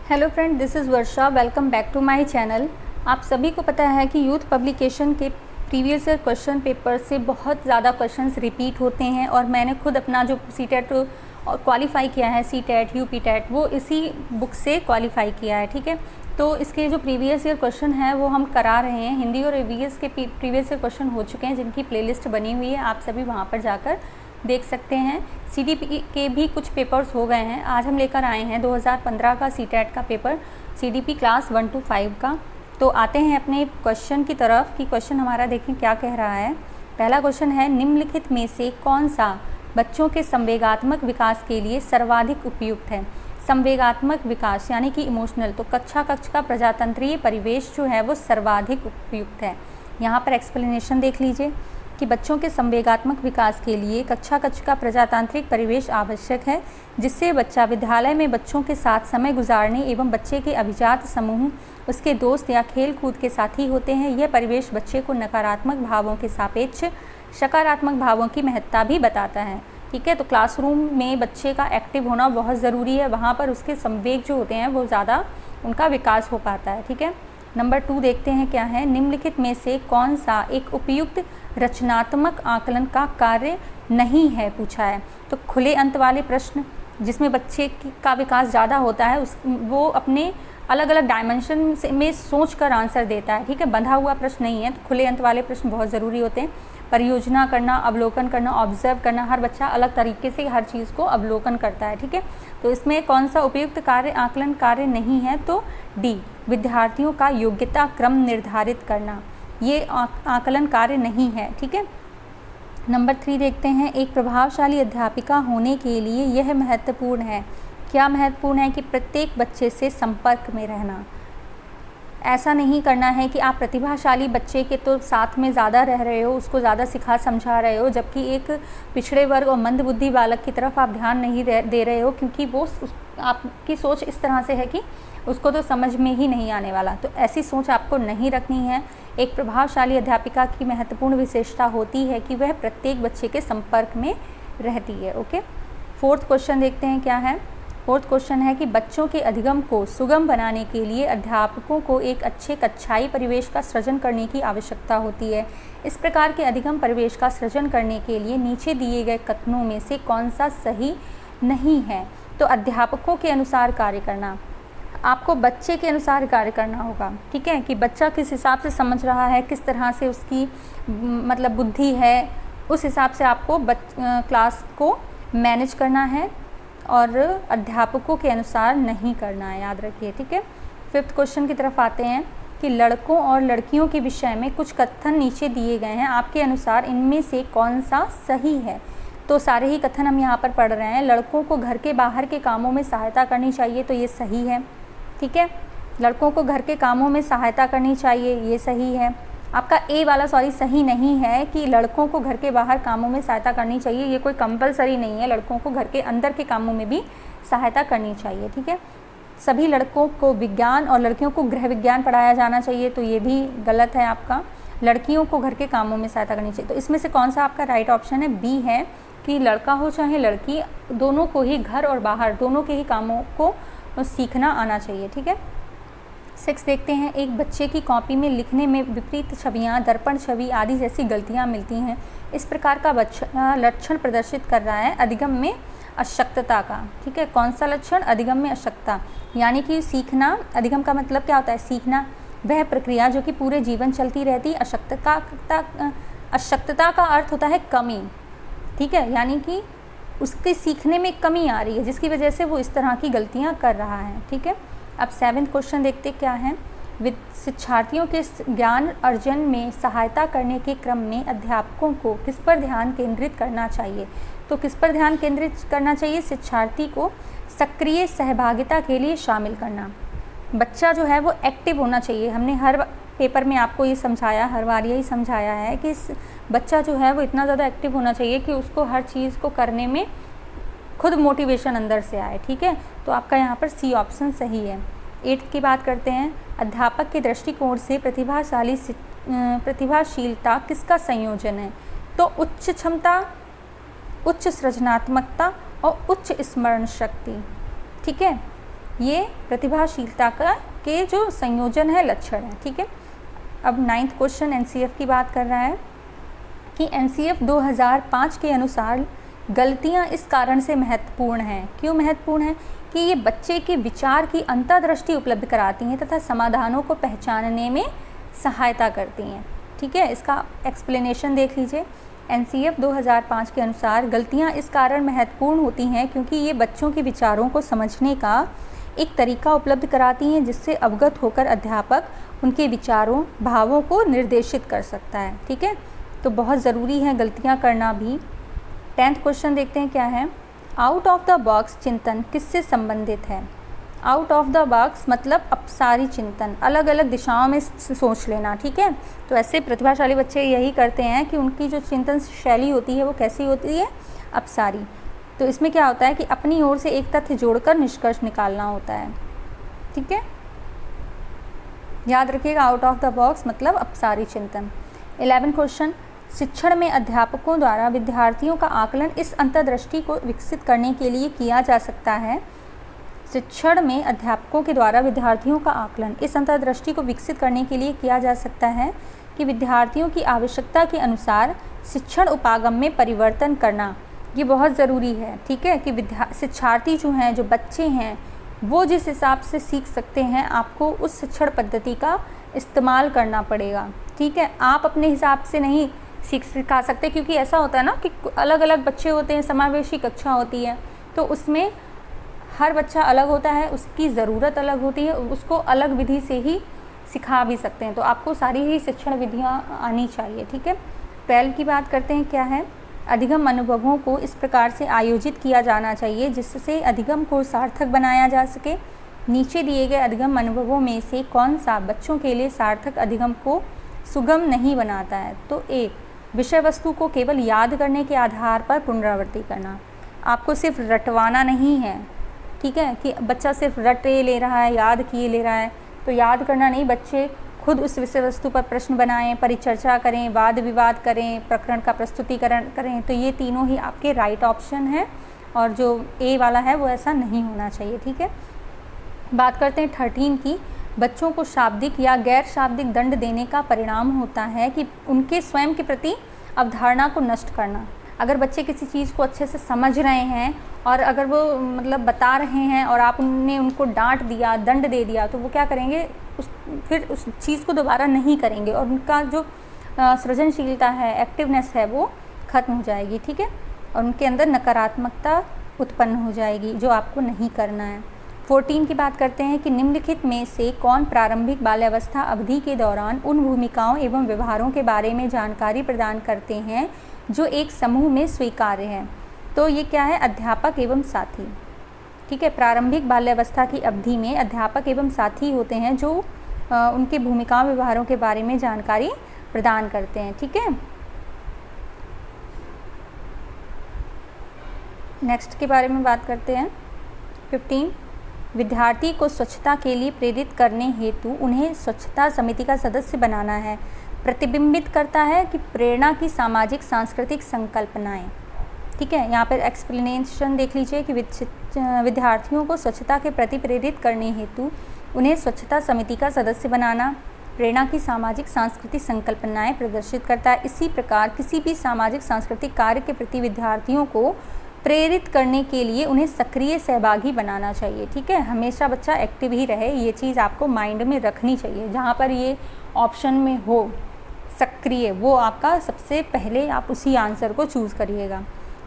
Hello friend, this is Varsha. Welcome back to my channel. आप सभी को पता है कि यूथ पब्लिकेशन के प्रीवियस ईयर क्वेश्चन पेपर से बहुत ज़्यादा क्वेश्चंस रिपीट होते हैं और मैंने खुद अपना जो सीटेट क्वालिफ़ाई किया है, सीटेट यूपी टेट, वो इसी बुक से क्वालिफ़ाई किया है। ठीक है, तो इसके जो प्रीवियस ईयर क्वेश्चन है वो हम करा रहे हैं। हिंदी और ईवीएस के प्रीवियस ईयर क्वेश्चन हो चुके हैं जिनकी प्लेलिस्ट बनी हुई है, आप सभी वहाँ पर जाकर देख सकते हैं। सीडीपी के भी कुछ पेपर्स हो गए हैं। आज हम लेकर आए हैं 2015 का सीटेट का पेपर, सीडीपी क्लास 1 to 5 का। तो आते हैं अपने क्वेश्चन की तरफ कि क्वेश्चन हमारा देखें क्या कह रहा है। पहला क्वेश्चन है, निम्नलिखित में से कौन सा बच्चों के संवेगात्मक विकास के लिए सर्वाधिक उपयुक्त है। संवेगात्मक विकास यानी कि इमोशनल, तो कक्षा का प्रजातंत्रीय परिवेश जो है वो सर्वाधिक उपयुक्त है। यहाँ पर एक्सप्लेनेशन देख लीजिए कि बच्चों के संवेगात्मक विकास के लिए कक्षा का प्रजातांत्रिक परिवेश आवश्यक है, जिससे बच्चा विद्यालय में बच्चों के साथ समय गुजारने एवं बच्चे के अभिजात समूह, उसके दोस्त या खेल कूद के साथी होते हैं। यह परिवेश बच्चे को नकारात्मक भावों के सापेक्ष सकारात्मक भावों की महत्ता भी बताता है। ठीक है, तो क्लासरूम में बच्चे का एक्टिव होना बहुत ज़रूरी है, वहाँ पर उसके संवेग जो होते हैं वो ज़्यादा उनका विकास हो पाता है। ठीक है, नंबर 2 देखते हैं क्या है। निम्नलिखित में से कौन सा एक उपयुक्त रचनात्मक आकलन का कार्य नहीं है, पूछा है। तो खुले अंत वाले प्रश्न जिसमें बच्चे का विकास ज़्यादा होता है वो अपने अलग अलग डायमेंशन में सोच कर आंसर देता है। ठीक है, बंधा हुआ प्रश्न नहीं है, तो खुले अंत वाले प्रश्न बहुत ज़रूरी होते हैं। परियोजना करना, अवलोकन करना, ऑब्जर्व करना, हर बच्चा अलग तरीके से हर चीज़ को अवलोकन करता है। ठीक है, तो इसमें कौन सा उपयुक्त कार्य आकलन कार्य नहीं है, तो डी, विद्यार्थियों का योग्यता क्रम निर्धारित करना, ये आकलन कार्य नहीं है। ठीक है, नंबर 3 देखते हैं। एक प्रभावशाली अध्यापिका होने के लिए यह महत्वपूर्ण है। क्या महत्वपूर्ण है कि प्रत्येक बच्चे से संपर्क में रहना। ऐसा नहीं करना है कि आप प्रतिभाशाली बच्चे के तो साथ में ज़्यादा रह रहे हो, उसको ज़्यादा सिखा समझा रहे हो, जबकि एक पिछड़े वर्ग और मंदबुद्धि बालक की तरफ आप ध्यान नहीं दे रहे हो, क्योंकि वो आपकी सोच इस तरह से है कि उसको तो समझ में ही नहीं आने वाला। तो ऐसी सोच आपको नहीं रखनी है। एक प्रभावशाली अध्यापिका की महत्वपूर्ण विशेषता होती है कि वह प्रत्येक बच्चे के संपर्क में रहती है। ओके, 4th क्वेश्चन देखते हैं क्या है। 4th क्वेश्चन है कि बच्चों के अधिगम को सुगम बनाने के लिए अध्यापकों को एक अच्छे कक्षाई परिवेश का सृजन करने की आवश्यकता होती है। इस प्रकार के अधिगम परिवेश का सृजन करने के लिए नीचे दिए गए कथनों में से कौन सा सही नहीं है। तो अध्यापकों के अनुसार कार्य करना, आपको बच्चे के अनुसार कार्य करना होगा। ठीक है, कि बच्चा किस हिसाब से समझ रहा है, किस तरह से उसकी मतलब बुद्धि है, उस हिसाब से आपको क्लास को मैनेज करना है और अध्यापकों के अनुसार नहीं करना है, याद रखिए। ठीक है, 5th क्वेश्चन की तरफ आते हैं कि लड़कों और लड़कियों के विषय में कुछ कथन नीचे दिए गए हैं, आपके अनुसार इनमें से कौन सा सही है। तो सारे ही कथन हम यहाँ पर पढ़ रहे हैं। लड़कों को घर के बाहर के कामों में सहायता करनी चाहिए, तो ये सही है। ठीक है, लड़कों को घर के कामों में सहायता करनी चाहिए, ये सही है। आपका ए वाला सही नहीं है कि लड़कों को घर के बाहर कामों में सहायता करनी चाहिए, ये कोई कंपलसरी नहीं है, लड़कों को घर के अंदर के कामों में भी सहायता करनी चाहिए। ठीक है, सभी लड़कों को विज्ञान और लड़कियों को गृह विज्ञान पढ़ाया जाना चाहिए, तो ये भी गलत है आपका। लड़कियों को घर के कामों में सहायता करनी चाहिए, तो इसमें से कौन सा आपका राइट ऑप्शन है, बी है कि लड़का हो चाहे लड़की, दोनों को ही घर और बाहर दोनों के ही कामों को सीखना आना चाहिए। ठीक है, 6 देखते हैं। एक बच्चे की कॉपी में लिखने में विपरीत छवियां, दर्पण छवि आदि जैसी गलतियां मिलती हैं। इस प्रकार का बच्चा लक्षण प्रदर्शित कर रहा है अधिगम में अशक्तता का। ठीक है, कौन सा लक्षण, अधिगम में अशक्तता, यानी कि सीखना, अधिगम का मतलब क्या होता है, सीखना, वह प्रक्रिया जो कि पूरे जीवन चलती रहती। अशक्तता का अर्थ होता है कमी। ठीक है, यानी कि उसके सीखने में कमी आ रही है, जिसकी वजह से वो इस तरह की गलतियां कर रहा है। ठीक है, अब 7th क्वेश्चन देखते क्या है। शिक्षार्थियों के ज्ञान अर्जन में सहायता करने के क्रम में अध्यापकों को किस पर ध्यान केंद्रित करना चाहिए। तो किस पर ध्यान केंद्रित करना चाहिए, शिक्षार्थी को सक्रिय सहभागिता के लिए शामिल करना। बच्चा जो है वो एक्टिव होना चाहिए। हमने हर पेपर में आपको ये समझाया, हर बार यही समझाया है कि बच्चा जो है वो इतना ज़्यादा एक्टिव होना चाहिए कि उसको हर चीज़ को करने में खुद मोटिवेशन अंदर से आए। ठीक है, तो आपका यहाँ पर सी ऑप्शन सही है। 8th की बात करते हैं। अध्यापक के दृष्टिकोण से प्रतिभाशीलता किसका संयोजन है। तो उच्च क्षमता, उच्च सृजनात्मकता और उच्च स्मरण शक्ति। ठीक है, ये प्रतिभाशीलता के जो संयोजन है, लक्षण है। ठीक है, अब 9th क्वेश्चन एनसीएफ की बात कर रहा है कि एनसीएफ 2005 के अनुसार गलतियां इस कारण से महत्वपूर्ण हैं। क्यों महत्वपूर्ण है? कि ये बच्चे के विचार की अंतर्दृष्टि उपलब्ध कराती हैं तथा समाधानों को पहचानने में सहायता करती हैं। ठीक है, इसका एक्सप्लेनेशन देख लीजिए। एनसीएफ 2005 के अनुसार गलतियां इस कारण महत्वपूर्ण होती हैं क्योंकि ये बच्चों के विचारों को समझने का एक तरीका उपलब्ध कराती हैं जिससे अवगत होकर अध्यापक उनके विचारों, भावों को निर्देशित कर सकता है। ठीक है, तो बहुत ज़रूरी है गलतियां करना भी। 10th क्वेश्चन देखते हैं क्या है। आउट ऑफ द बॉक्स चिंतन किससे संबंधित है? आउट ऑफ द बॉक्स मतलब अपसारी चिंतन, अलग अलग दिशाओं में सोच लेना। ठीक है, तो ऐसे प्रतिभाशाली बच्चे यही करते हैं कि उनकी जो चिंतन शैली होती है वो कैसी होती है? अपसारी। तो इसमें क्या होता है कि अपनी ओर से एक तथ्य जोड़कर निष्कर्ष निकालना होता है। ठीक है, याद रखिएगा, आउट ऑफ द बॉक्स मतलब अपसारी चिंतन। 11 क्वेश्चन, शिक्षण में अध्यापकों द्वारा विद्यार्थियों का आकलन इस अंतर्दृष्टि को विकसित करने के लिए किया जा सकता है। शिक्षण में अध्यापकों के द्वारा विद्यार्थियों का आकलन इस अंतर्दृष्टि को विकसित करने के लिए किया जा सकता है कि विद्यार्थियों की आवश्यकता के अनुसार शिक्षण उपागम में परिवर्तन करना, ये बहुत ज़रूरी है। ठीक है, कि शिक्षार्थी जो हैं, जो बच्चे हैं, वो जिस हिसाब से सीख सकते हैं आपको उस शिक्षण पद्धति का इस्तेमाल करना पड़ेगा। ठीक है, आप अपने हिसाब से नहीं सिखा सकते क्योंकि ऐसा होता है ना कि अलग अलग बच्चे होते हैं, समावेशी कक्षा होती है, तो उसमें हर बच्चा अलग होता है, उसकी ज़रूरत अलग होती है, उसको अलग विधि से ही सिखा भी सकते हैं। तो आपको सारी ही शिक्षण विधियाँ आनी चाहिए। ठीक है, 12 की बात करते हैं क्या है। अधिगम अनुभवों को इस प्रकार से आयोजित किया जाना चाहिए जिससे अधिगम को सार्थक बनाया जा सके। नीचे दिए गए अधिगम अनुभवों में से कौन सा बच्चों के लिए सार्थक अधिगम को सुगम नहीं बनाता है? तो एक, विषय वस्तु को केवल याद करने के आधार पर पुनरावृत्ति करना। आपको सिर्फ रटवाना नहीं है। ठीक है, कि बच्चा सिर्फ रटे ले रहा है, याद किए ले रहा है, तो याद करना नहीं, बच्चे खुद उस विषय वस्तु पर प्रश्न बनाएं, परिचर्चा करें, वाद विवाद करें, प्रकरण का प्रस्तुतिकरण करें। तो ये तीनों ही आपके राइट ऑप्शन हैं और जो ए वाला है वो ऐसा नहीं होना चाहिए। ठीक है, बात करते हैं 13 की। बच्चों को शाब्दिक या गैर शाब्दिक दंड देने का परिणाम होता है कि उनके स्वयं के प्रति अवधारणा को नष्ट करना। अगर बच्चे किसी चीज़ को अच्छे से समझ रहे हैं और अगर वो मतलब बता रहे हैं और आपने उनको डांट दिया, दंड दे दिया, तो वो क्या करेंगे, फिर उस चीज़ को दोबारा नहीं करेंगे और उनका जो सृजनशीलता है, एक्टिवनेस है, वो ख़त्म हो जाएगी। ठीक है, और उनके अंदर नकारात्मकता उत्पन्न हो जाएगी, जो आपको नहीं करना है। 14 की बात करते हैं कि निम्नलिखित में से कौन प्रारंभिक बाल्यावस्था अवधि के दौरान उन भूमिकाओं एवं व्यवहारों के बारे में जानकारी प्रदान करते हैं जो एक समूह में स्वीकार्य है? तो ये क्या है? अध्यापक एवं साथी। ठीक है, प्रारंभिक बाल्यावस्था की अवधि में अध्यापक एवं साथी होते हैं जो उनके भूमिकाओं व्यवहारों के बारे में जानकारी प्रदान करते हैं। ठीक है, नेक्स्ट के बारे में बात करते हैं 15। विद्यार्थी को स्वच्छता के लिए प्रेरित करने हेतु उन्हें स्वच्छता समिति का सदस्य बनाना है। प्रतिबिंबित करता है कि प्रेरणा की सामाजिक सांस्कृतिक संकल्पनाएं। ठीक है, यहाँ पर एक्सप्लेनेशन देख लीजिए कि विद्यार्थियों को स्वच्छता के प्रति प्रेरित करने हेतु उन्हें स्वच्छता समिति का सदस्य बनाना प्रेरणा की सामाजिक सांस्कृतिक संकल्पनाएं प्रदर्शित करता है। इसी प्रकार किसी भी सामाजिक सांस्कृतिक कार्य के प्रति विद्यार्थियों को प्रेरित करने के लिए उन्हें सक्रिय सहभागी बनाना चाहिए। ठीक है, हमेशा बच्चा एक्टिव ही रहे, ये चीज़ आपको माइंड में रखनी चाहिए। जहाँ पर ये ऑप्शन में हो सक्रिय, वो आपका सबसे पहले आप उसी आंसर को चूज़ करिएगा।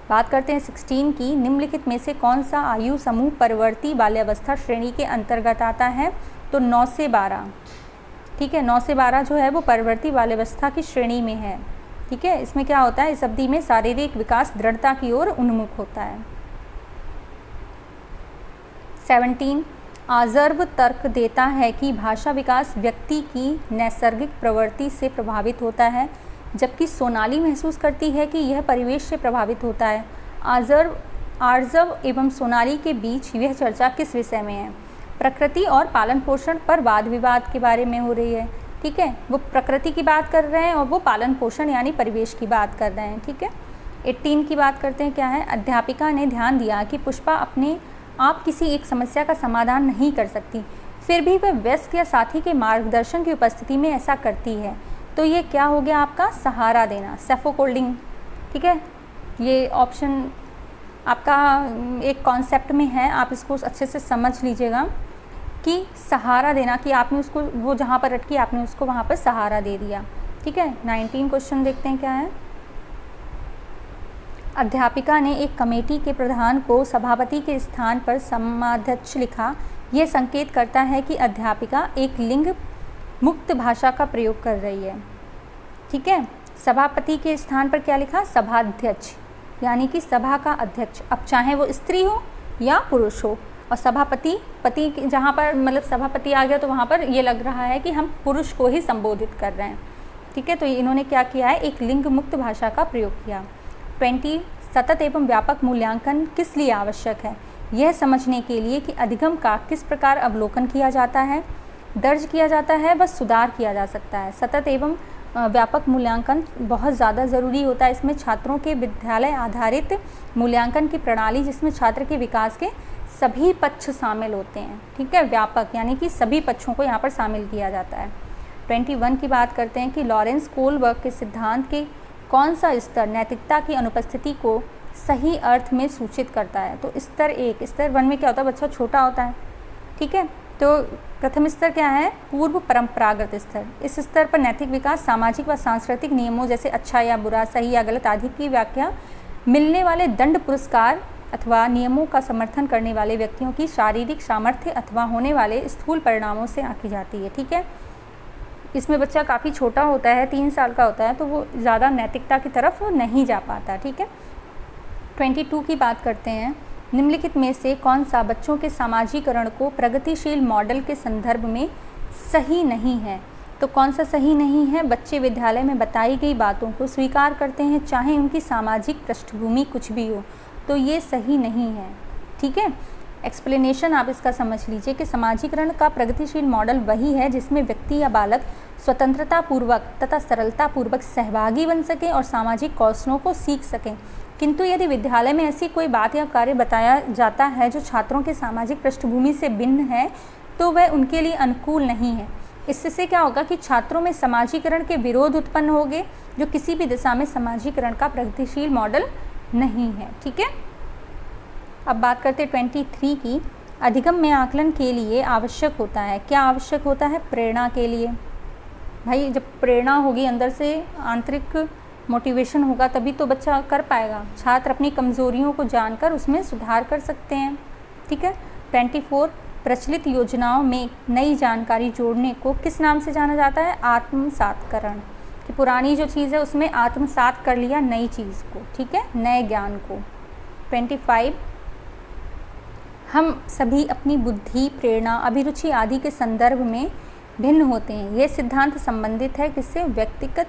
बात करते हैं 16 की। निम्नलिखित में से कौन सा आयु समूह परवर्ती बाल्यावस्था श्रेणी के अंतर्गत आता है? तो 9 से 12। ठीक है, 9 से 12 जो है वो परवर्ती बाल्यावस्था की श्रेणी में है। ठीक है, इसमें क्या होता है, इस अवधि में शारीरिक विकास दृढ़ता की ओर उन्मुख होता है। 17 आजर्व तर्क देता है कि भाषा विकास व्यक्ति की नैसर्गिक प्रवृत्ति से प्रभावित होता है, जबकि सोनाली महसूस करती है कि यह परिवेश से प्रभावित होता है। आर्जव एवं सोनाली के बीच यह चर्चा किस विषय में है? प्रकृति और पालन पोषण पर वाद विवाद के बारे में हो रही है। ठीक है, वो प्रकृति की बात कर रहे हैं और वो पालन पोषण यानी परिवेश की बात कर रहे हैं। ठीक है, 18 की बात करते हैं क्या है। अध्यापिका ने ध्यान दिया कि पुष्पा अपने आप किसी एक समस्या का समाधान नहीं कर सकती, फिर भी वह वयस्क या साथी के मार्गदर्शन की उपस्थिति में ऐसा करती है, तो ये क्या हो गया आपका सहारा देना, सफोकोल्डिंग। ठीक है, ये ऑप्शन आपका एक कॉन्सेप्ट में है, आप इसको अच्छे से समझ लीजिएगा कि सहारा देना, कि आपने उसको, वो जहाँ पर अटकी आपने उसको वहाँ पर सहारा दे दिया। ठीक है, 19 क्वेश्चन देखते हैं क्या है। अध्यापिका ने एक कमेटी के प्रधान को सभापति के स्थान पर समाध्यक्ष लिखा। यह संकेत करता है कि अध्यापिका एक लिंग मुक्त भाषा का प्रयोग कर रही है। ठीक है, सभापति के स्थान पर क्या लिखा, सभाध्यक्ष, यानी कि सभा का अध्यक्ष। अब चाहे वो स्त्री हो या पुरुष हो, और सभापति, पति जहाँ पर मतलब सभापति आ गया तो वहाँ पर ये लग रहा है कि हम पुरुष को ही संबोधित कर रहे हैं। ठीक है, तो इन्होंने क्या किया है, एक लिंग मुक्त भाषा का प्रयोग किया। 20 सतत एवं व्यापक मूल्यांकन किस लिए आवश्यक है, यह समझने के लिए कि अधिगम का किस प्रकार अवलोकन किया जाता है, दर्ज किया जाता है व सुधार किया जा सकता है। सतत एवं व्यापक मूल्यांकन बहुत ज़्यादा ज़रूरी होता है। इसमें छात्रों के विद्यालय आधारित मूल्यांकन की प्रणाली, जिसमें छात्र के विकास के सभी पक्ष शामिल होते हैं। ठीक है, व्यापक यानी कि सभी पक्षों को यहाँ पर शामिल किया जाता है। 21 की बात करते हैं कि लॉरेंस कोलबर्ग के सिद्धांत के कौन सा स्तर नैतिकता की अनुपस्थिति को सही अर्थ में सूचित करता है। तो स्तर 1, स्तर 1 में क्या होता है, बच्चा छोटा होता है। ठीक है, तो प्रथम स्तर क्या है, पूर्व परंपरागत स्तर। इस स्तर पर नैतिक विकास सामाजिक व सांस्कृतिक नियमों जैसे अच्छा या बुरा, सही या गलत आदि की व्याख्या मिलने वाले दंड पुरस्कार अथवा नियमों का समर्थन करने वाले व्यक्तियों की शारीरिक सामर्थ्य अथवा होने वाले स्थूल परिणामों से आंकी जाती है। ठीक है, इसमें बच्चा काफ़ी छोटा होता है, 3 साल का होता है, तो वो ज़्यादा नैतिकता की तरफ नहीं जा पाता। ठीक है, 22 की बात करते हैं। निम्नलिखित में से कौन सा बच्चों के सामाजिकरण को प्रगतिशील मॉडल के संदर्भ में सही नहीं है। तो कौन सा सही नहीं है, बच्चे विद्यालय में बताई गई बातों को स्वीकार करते हैं चाहे उनकी सामाजिक पृष्ठभूमि कुछ भी हो, तो ये सही नहीं है। ठीक है, एक्सप्लेनेशन आप इसका समझ लीजिए कि सामाजिकरण का प्रगतिशील मॉडल वही है जिसमें व्यक्ति या बालक स्वतंत्रता पूर्वक तथा सरलता पूर्वक सहभागी बन सकें और सामाजिक कौशलों को सीख सकें। किंतु यदि विद्यालय में ऐसी कोई बात या कार्य बताया जाता है जो छात्रों के सामाजिक पृष्ठभूमि से भिन्न है, तो वह उनके लिए अनुकूल नहीं है। इससे क्या होगा कि छात्रों में समाजीकरण के विरोध उत्पन्न होंगे, जो किसी भी दिशा में समाजीकरण का प्रगतिशील मॉडल नहीं है। ठीक है, अब बात करते हैं 23 की। अधिगम में आकलन के लिए आवश्यक होता है, क्या आवश्यक होता है, प्रेरणा के लिए। भाई जब प्रेरणा होगी, अंदर से आंतरिक मोटिवेशन होगा, तभी तो बच्चा कर पाएगा। छात्र अपनी कमज़ोरियों को जानकर उसमें सुधार कर सकते हैं। ठीक है, 24 प्रचलित योजनाओं में नई जानकारी जोड़ने को किस नाम से जाना जाता है, आत्मसातकरण। कि पुरानी जो चीज़ है उसमें आत्मसात कर लिया नई चीज़ को। ठीक है, नए ज्ञान को। 25 हम सभी अपनी बुद्धि, प्रेरणा, अभिरुचि आदि के संदर्भ में भिन्न होते हैं। यह सिद्धांत संबंधित है किससे, व्यक्तिगत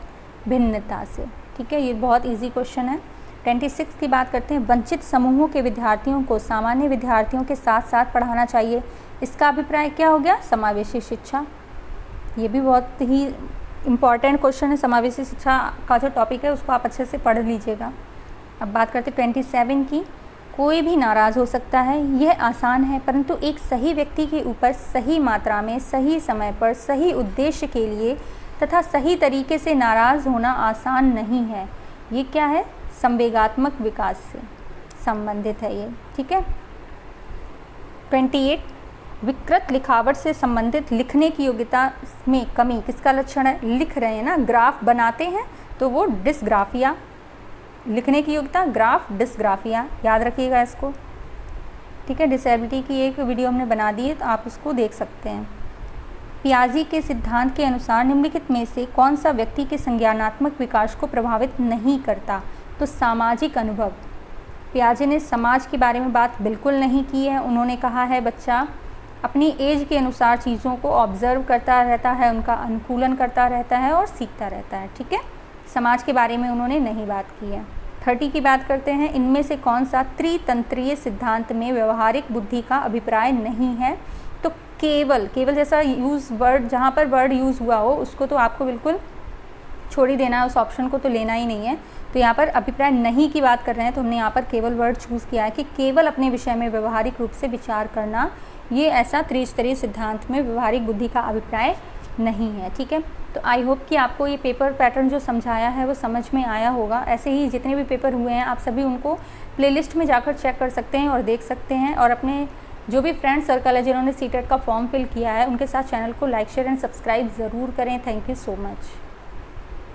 भिन्नता से। ठीक है, ये बहुत इजी क्वेश्चन है। 26 की बात करते हैं। वंचित समूहों के विद्यार्थियों को सामान्य विद्यार्थियों के साथ साथ पढ़ाना चाहिए, इसका अभिप्राय क्या हो गया, समावेशी शिक्षा। ये भी बहुत ही इम्पॉर्टेंट क्वेश्चन है। समावेशी शिक्षा का जो टॉपिक है उसको आप अच्छे से पढ़ लीजिएगा। अब बात करते हैं 27 की। कोई भी नाराज़ हो सकता है, यह आसान है, परंतु एक सही व्यक्ति के ऊपर सही मात्रा में, सही समय पर, सही उद्देश्य के लिए तथा सही तरीके से नाराज़ होना आसान नहीं है। ये क्या है, संवेगात्मक विकास से संबंधित है ये। ठीक है, 28 विकृत लिखावट से संबंधित लिखने की योग्यता में कमी किसका लक्षण है, लिख रहे हैं ना, ग्राफ बनाते हैं तो वो डिस्ग्राफिया। लिखने की योग्यता ग्राफ डिस्ग्राफिया, याद रखिएगा इसको। ठीक है, डिसेबिलिटी की एक वीडियो हमने बना दी है, तो आप उसको देख सकते हैं। पियाजी के सिद्धांत के अनुसार निम्नलिखित में से कौन सा व्यक्ति के संज्ञानात्मक विकास को प्रभावित नहीं करता, तो सामाजिक अनुभव। पियाजी ने समाज के बारे में बात बिल्कुल नहीं की है। उन्होंने कहा है बच्चा अपनी एज के अनुसार चीज़ों को ऑब्जर्व करता रहता है, उनका अनुकूलन करता रहता है और सीखता रहता है। ठीक है, समाज के बारे में उन्होंने नहीं बात की है। 30 की बात करते हैं। इनमें से कौन सा त्रितंत्रीय सिद्धांत में व्यवहारिक बुद्धि का अभिप्राय नहीं है, तो केवल जैसा यूज़ वर्ड, जहाँ पर वर्ड यूज़ हुआ हो उसको तो आपको बिल्कुल छोड़ ही देना है, उस ऑप्शन को तो लेना ही नहीं है। तो यहाँ पर अभिप्राय नहीं की बात कर रहे हैं, तो हमने यहाँ पर केवल वर्ड चूज़ किया है कि केवल अपने विषय में व्यवहारिक रूप से विचार करना, ये ऐसा त्रिस्तरीय सिद्धांत में व्यवहारिक बुद्धि का अभिप्राय नहीं है। ठीक है, तो आई होप कि आपको ये पेपर पैटर्न जो समझाया है वो समझ में आया होगा। ऐसे ही जितने भी पेपर हुए हैं आप सभी उनको प्लेलिस्ट में जाकर चेक कर सकते हैं और देख सकते हैं, और अपने जो भी फ्रेंड सर्कल है जिन्होंने सीटेट का फॉर्म फिल किया है उनके साथ चैनल को लाइक शेयर एंड सब्सक्राइब ज़रूर करें। Thank you so much.